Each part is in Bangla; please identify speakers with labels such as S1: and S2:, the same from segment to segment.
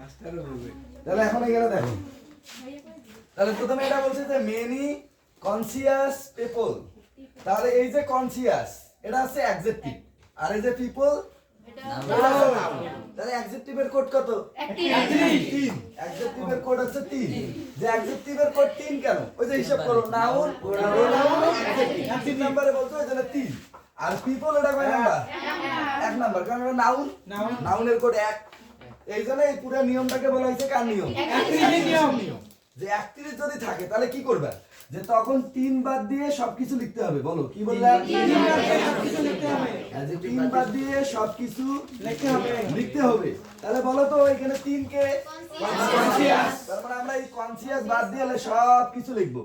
S1: তাহলে এখন এখানে দেখো, তাহলে প্রথমে এটা বলছে যে মেনি কনসিয়াস পিপল, তাহলে এই যে কনসিয়াস এটা হচ্ছে অ্যাডজেক্টিভ, আর এই যে পিপল তাহলে অ্যাডজেক্টিভের কোড কত? 3। অ্যাডজেক্টিভের কোড হচ্ছে 3। যে অ্যাডজেক্টিভের কোড 3 কেন? ওই যে হিসাব করো, নাউন প্রোনাউন অ্যাডজেক্টিভ 3 নম্বরে বলছো, এজন্য 3। আর পিপল এটা কয় নাম্বার? 1 নাম্বার, কারণ এটা নাউন, নাউনের কোড 1। এইজন্য এই পুরো নিয়মটাকে বলা হয়েছে কার নিয়ম? 31 নিয়ম। যে 31 যদি থাকে তাহলে কি করবে? যে তখন 3 বাদ দিয়ে সবকিছু লিখতে হবে। বলো কি বললাম? 3 বাদ দিয়ে সবকিছু লিখতে হবে। যে 3 বাদ দিয়ে সবকিছু লিখতে হবে। তাহলে বলো তো এখানে 3 কে কনসিয়াস, তার মানে আমরা এই কনসিয়াস বাদ দিয়ে সবকিছু লিখবো,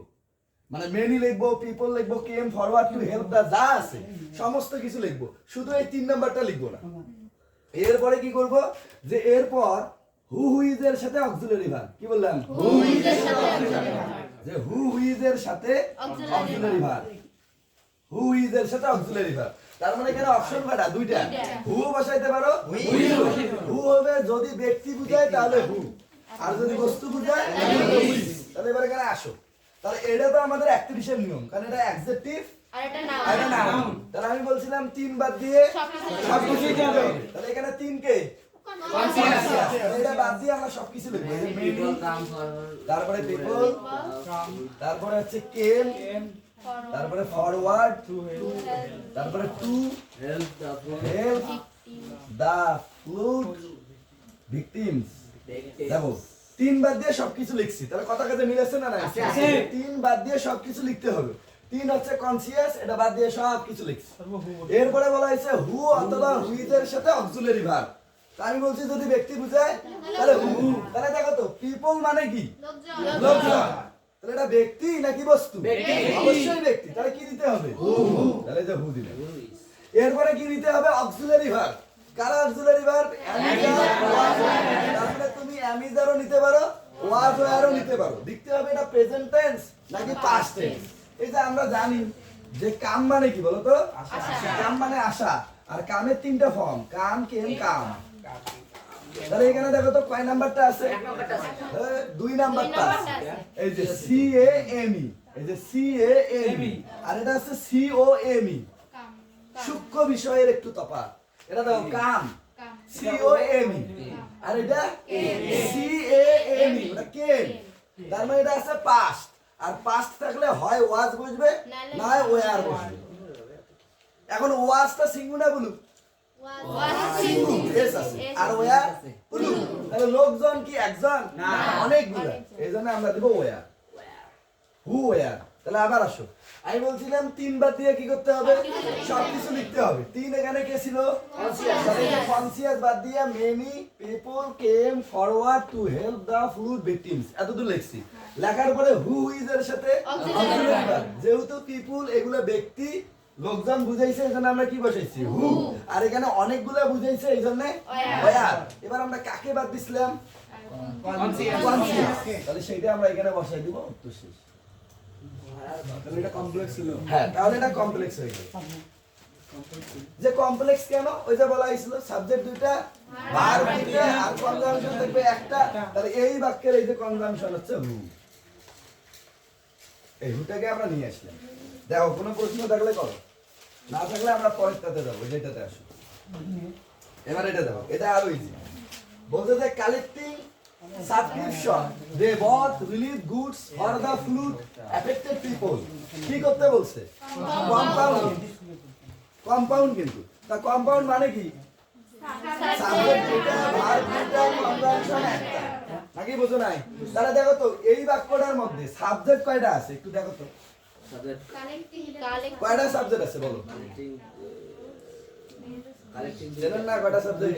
S1: মানে মেনি লিখবো, পিপল লিখবো, কেম, ফরওয়ার্ড, টু, হেল্প, দা, যা আছে সমস্ত কিছু লিখবো, শুধু এই 3 নাম্বারটা লিখবো না। এরপরে কি করব? যে এরপর হু হুইজ এর সাথে অক্সিলারি ভার্ব, কি বললাম? হু হুইজ এর সাথে অক্সিলারি ভার্ব, যে হু হুইজ এর সাথে অক্সিলারি ভার্ব, হু হুইজ এর সাথে অক্সিলারি ভার্ব। তার মানে এখানে অপশন কয়টা? দুইটা। হু বসাইতে পারো, হু হবে যদি ব্যক্তি বুঝায় তাহলে হু, আর যদি বস্তু বুঝায় তাহলে হুইজ। তাহলে এবার এখানে আসো, তাহলে এটা তো আমাদের 31 এর নিয়ম, কারণ এটা অ্যাডজেক্টিভ আর এটা নাউন। তাহলে আমি বলছিলাম 3 বাদ দিয়ে সবকিছু লিখতে হবে। তাহলে এখানে 3 কে কনসিয়াস, এটা বাদ দিয়ে আমরা সবকিছু লিখব। পিপল কাম ফরওয়ার্ড, তারপরে পিপল, তারপরে হচ্ছে কেম, তারপরে ফরওয়ার্ড, তারপরে two, help the flood victims. দেখো 3 বাদ দিয়ে সবকিছু লিখছি, তাহলে কথা কাজে মিলেছে না? না, 3 বাদ দিয়ে সবকিছু লিখতে হবে। 3 হচ্ছে কনসিয়াস, এটা বাদ দিয়ে সবকিছু লিখছি। এরপরে বলা হয়েছে হু অথবা হুইজ এর সাথে অক্সিলারি ভার্ব। আমি বলছি যদি ব্যক্তি বুঝায় তাহলে হু। তাহলে দেখো তো পিপল মানে কি? লোকজন। তাহলে এটা ব্যক্তি নাকি বস্তু? অবশ্যই ব্যক্তি, তাহলে কি দিতে হবে? হু। তাহলে যে হু দিলে। এরপরে কি দিতে হবে? Auxiliary verb. কার অক্সিলারি ভার্ব? Am is are, was. তাহলে তুমি অ্যামিজারও নিতে পারো, ওয়াজ ওয়ারও নিতে পারো। দেখতে হবে এটা প্রেজেন্ট টেন্স নাকি পাস্ট টেন্স। এই যে আমরা জানি যে কাম মানে কি বলো তো? কাম মানে আশা, আর কামের 3টা ফর্ম, কাম, কেম, কাম। তাহলে এখানে দেখো তো কয় নাম্বারটা আছে? 2 নাম্বারটা আছে। এই যে সি এ এম ই, এই যে সি এ এম ই, আর এটা আছে সি ও এম ই। সূক্ষ্ম বিষয়ের একটু তফাৎ। এটা দেখো কাম, সি ও এম ই, আর এটা সি এ এম ই, এটা কেম। তার মানে এটা আছে পাস্ট, আর পাস্ট থাকলে হয় ওয়াজ বুঝবে না হয় ওয়ার বুঝবে। এখন ওয়াজটা সিঙ্গুলার বলুক, আর ওয়া পুলু। তাহলে লোকজন কি একজন? না, অনেকগুলো। এইজন্য আমরা দেব ওয়া, হু ওয়া। তাহলে আবার আসো, আমি বলছিলাম 3 বাদ দিয়ে কি করতে হবে? সবকিছু লিখতে হবে। 3 এখানে কে ছিল? কনসিয়াস। তাহলে কনসিয়াস বাদ দিয়ে many people came forward to help the flood victims এতদূর লিখছি। লেখার পরে হু হুইজ এর সাথে অক্সিলারি ভার্ব, যেহেতু পিপল এগুলো ব্যক্তি, লোকজন বুঝাইছে এইজন্য আমরা কি বসাইছি? হু। আর এখানে অনেকগুলো বুঝাইছে এইজন্য ওয়ার। এবার আমরা কাকে বাদ দিছিলাম? কনসিয়াস। তাহলে সেইটা আমরা এখানে বসাই দিব, উত্তর শেষ। তাহলে এটা কমপ্লেক্স ছিল। হ্যাঁ, তাহলে এটা কমপ্লেক্স হয়ে গেল। যে কমপ্লেক্স কেন? ওই যে বলা হয়েছিল সাবজেক্ট দুইটা, ভার্ব দুইটা, আর কনজাংশন থাকবে একটা। তাহলে এই বাক্যের এই যে কনজাংশন হচ্ছে হু। এই হুটাকে আমরা নিয়ে আসলাম। দেখো কোনো প্রশ্ন থাকলে করো, না থাকলে আমরা পরেরটাতে যাবো, যেটাতে আসো। এবার এটা দেখো, এটা আরো ইজি। বলতে যে collecting subscription they bought relief goods for the flood affected people. কি করতে বলছে? কম্পাউন্ড। কম্পাউন্ড কিন্তু তা কম্পাউন্ড মানে কি? সাবজেক্ট দুটো, ভার্ব দুটো, কনজাংশন একটা। নাকি বুঝো নাই? তাহলে দেখো তো এই বাক্যটার মধ্যে সাবজেক্ট কয়টা আছে একটু দেখো তো। কয়টা সাবজেক্ট আছে বলো? জানেন না কয়টা সাবজেক্ট?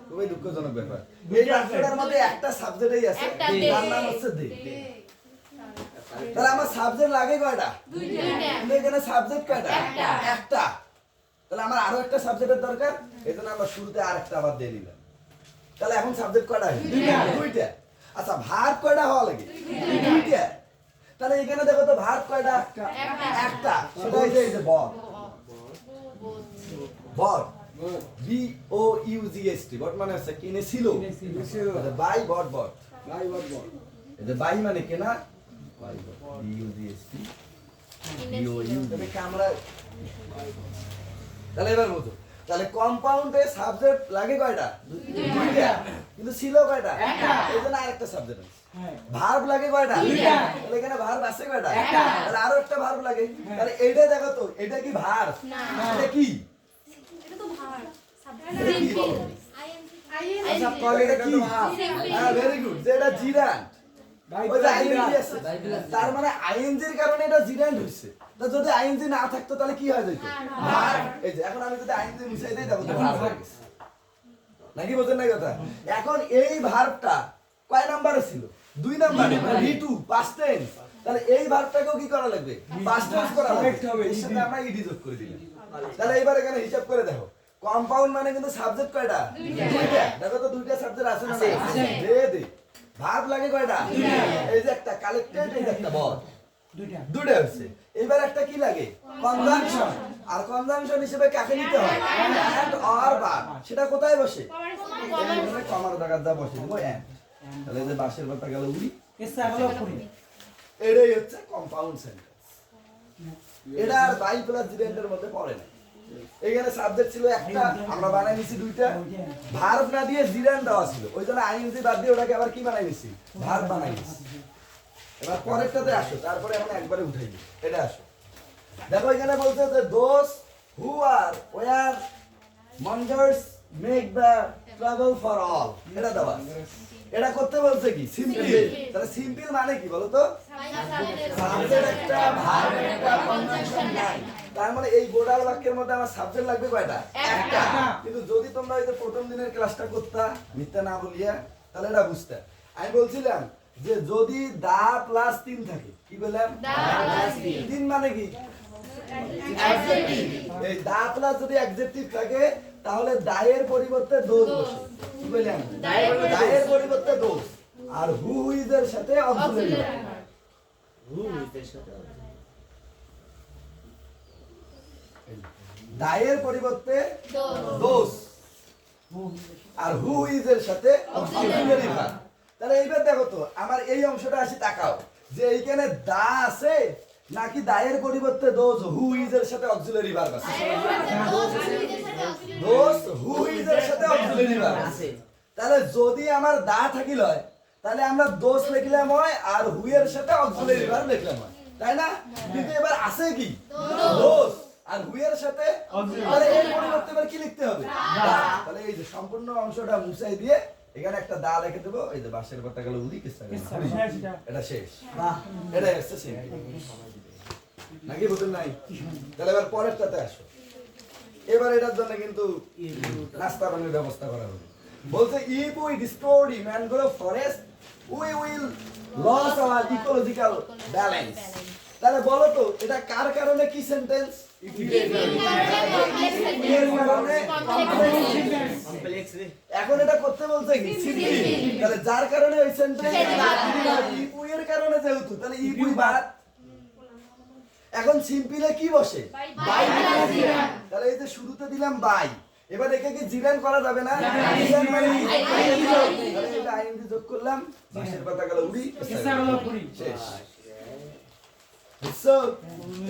S1: খুবই দুঃখজনক ব্যাপার। এই বাক্যটার মধ্যে একটা সাবজেক্টই আছে, তার নাম হচ্ছে দে। তাহলে আমার সাবজেক্ট লাগে কয়টা? দুইটা। কিন্তু এখানে সাবজেক্ট কয়টা? একটা। তাহলে আমার আরো একটা সাবজেক্টের দরকার, এজন্য আমরা শুরুতে আরেকটা আবার দিয়ে দিলাম। তাহলে এখন সাবজেক্ট কয়টা? দুইটা। আচ্ছা ভার্ব কয়টা হওয়া লাগে? দুইটা। তাহলে এখানে দেখো তো ভার্ব কয়টা? একটা। সেটা এই যে বট। বট B O you G S টি বট মানে হচ্ছে কিনে ছিল বাই বট বট এটা বাই মানে কেনা buy bought B U G S T B O U তবে আমরা তাহলে এবার বুঝো তাহলে কম্পাউন্ডে সাবজেক্ট লাগে কয়টা দুইটা কিন্তু ছিল কয়টা একটা এইজন্য আরেকটা সাবজেক্ট আছে ভার্ব লাগে কয়টা দুইটা তাহলে এখানে ভার্ব আছে কয়টা একটা তাহলে আরো একটা ভার্ব লাগে তাহলে এইটা দেখো তো এটা কি ভার্ব না এটা কি
S2: এটা তো ভার্ব
S1: এটা কি বলো আচ্ছা কবে এটা কি হ্যাঁ ভেরি গুড যেটা জিরান্ট ওই যে আইএনজি আছে তার মানে আইএনজির কারণে এটা জিরান্ট হইছে তো যদি আইএনজি না থাকতো তাহলে কি হয়ে যেত ভার্ব এই যে এখন আমি যদি আইএনজি মুছাই দেই দেখো ভার্ব হয়ে গেছে নাকি বোঝেন না কথা এখন এই ভার্বটা কয় নম্বরে ছিল 2 নম্বরে মানে V2 past tense তাহলে এই ভার্বটাকেও কি করা লাগবে past tense করা লাগবে এর সাথে আমরা ইডি যোগ করে দিলাম তাহলে এবার এখানে হিসাব করে দেখো কম্পাউন্ড মানে কিন্তু সাবজেক্ট কয়টা দুইটা দেখো তো দুইটা সাবজেক্ট আছে না আছে দে ভার্ব লাগে কয়টা দুইটা এই যে একটা কালেক্টেড এই যে একটা বল দুইটা আছে এবার একটা কি লাগে কনজাংশন আর কনজাংশন হিসেবে কাকে নিতে হয় এন্ড অর ভার্ব সেটা কোথায় বসে এখানে কমার জায়গা যা বসে দেব এন্ড তাহলে যে বাসের ব্যাপারটা গেল উড়ি
S3: এসা হলো পুরি
S1: এটাই হচ্ছে কম্পাউন্ড সেন্টেন্স এটা আর বাই প্লাস জিরেন্টের মধ্যে পড়ে না এখানে সাবজেক্ট ছিল একটা আমরা বানাই নিছি দুইটা ভার্ব না দিয়ে জিরেন্ট দেওয়া ছিল ওইজন্য আইএনজি বাদ দিয়ে ওটাকে আবার কি বানাই নিছি ভার্ব বানাই নিছি এবার পরেরটাতে আসো তারপরে আমরা একবারে উঠাই দিই এটা আসো দেখো এখানে বলতে যে those who are were wonders make the travel for all এটা দেওয়া এটা করতে বলছে কি সিম্পল তাহলে সিম্পল মানে কি বলো তো সাবজেক্ট একটা ভার্ব একটা কনজাংশন নাই তার মানে এই গোডাল বাক্যের মধ্যে আমার সাবজেক্ট লাগবে কয়টা একটা কিন্তু যদি তোমরা এই যে প্রথম দিনের ক্লাসটা করতা মিথ্যা না বলিয়া তাহলে এটা বুঝতে আমি বলছিলাম যে যদি দা প্লাস 3 থাকে কি বললাম দা প্লাস 3 মানে কি অ্যাডজেক্টিভ এই দা প্লাস যদি অ্যাডজেক্টিভ থাকে তাহলে দায়ের পরিবর্তে দোষ বসে কি বললাম দায়ের পরিবর্তে দোষ আর হু ইজ এর সাথে অক্সিলারি হু ইজ এর সাথে দায়ের পরিবর্তে দোষ আর হু ইজ এর সাথে অক্সিলারি ভার্ব তাহলে এইবার দেখো তো আমার এই অংশটা আসি তাকাও যে এইখানে দা আছে নাকি দায়ের পরিবর্তে দোষ হু ইজ এর সাথে অক্সিলারি ভার্ব আছে দোষ হু ইজ এর সাথে অক্সিলারি ভার্ব আছে তাহলে যদি আমার দা থাকিল হয় তাহলে আমরা দোষ লিখলাম হয় আর হু এর সাথে অক্সিলারি ভার্ব লিখলাম হয় তাই না কিন্তু এবার আছে কি দোষ আর হু এর সাথে তাহলে এর পরিবর্তে এবার কি লিখতে হবে দা তাহলে এই যে সম্পূর্ণ অংশটা মুছাই দিয়ে এখানে একটা দা রেখে দেব এই যে বাঁশের পাতা গেল উলি কিসা এটা শেষ বাহ এটা হচ্ছে শেষ নাকি বুঝুন নাই তাহলে এবার পরেরটাতে আসো এবার এটার জন্য কিন্তু নাস্তা পানির ব্যবস্থা করা হবে বলছে if we destroy the mangrove forest we will lose our ecological balance তাহলে বলো তো এটা কার কারণে কি সেন্টেন্স এখন এটা করতে বলছে কি তাহলে যার কারণে ওই সেন্টেন্স ইফ এর কারণে যেহেতু তাহলে ইফ উই বাদ এখন সিম্পলে কি বসে বাই তাহলে এই যে শুরুতে দিলাম বাই এবার একে কি জিরান করা যাবে না জিরান মানে তাহলে এটা আইএনজি যোগ করলাম বাঁশের পাতা গেল উড়ি শেষ বুঝছো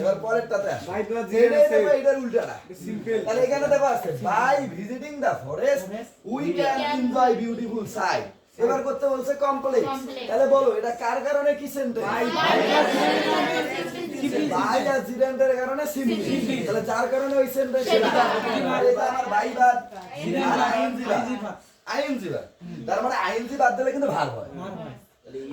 S1: এবার পরেরটাতে আসো বাই প্লাস জিরান আছে এটার উল্টাটা সিম্পল তাহলে এখানে দেখো আছে by visiting the forest we can enjoy beautiful sight এবার করতে বলছে কমপ্লেক্স তাহলে বলো এটা কার কারণে কি সেন্টেন্স বাই আর জিরান্ডের কারণে সিম্পল তাহলে যার কারণে ওই সেন্টেন্স এটা আমার বাই বাদ আর আইএনজি বাদ তার মানে আইএনজি বাদ দিলে কিন্তু ভালো হয়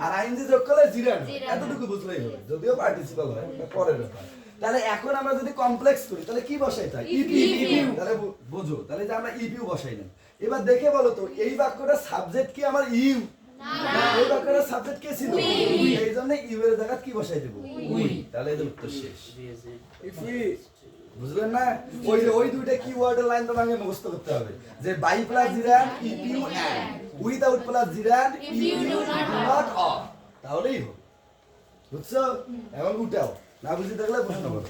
S1: আর আইএনজি যোগ করলে জিরান্ড এতটুকু বুঝলেই হবে যদিও পার্টিসিপাল হয় পরের ব্যাপার তাহলে এখন আমরা যদি কমপ্লেক্স করি তাহলে কি বসাই তাই ইপিউ তাহলে বুঝো তাহলে যে আমরা ইপিউ বসাই না এবার দেখে বলো তো এই বাক্যটা সাবজেক্ট কি আমার ইউ না এই বাক্যটা সাবজেক্ট কে ছিল এইজন্য ইউ এর জায়গা কি বসাই দেব উই তাহলে এর উত্তর শেষ ইফ উই বুঝলেন না ওই দুইটা কিওয়ার্ড এর লাইন তোমাকে মুখস্থ করতে হবে যে বাই প্লাস জিরান ইপিউ এন্ড উইদাউট প্লাস জিরান ইপিউ ডু নট অর তাহলেই হবে বুঝছো এখন উঠাও না বুঝি থাকলে প্রশ্ন করো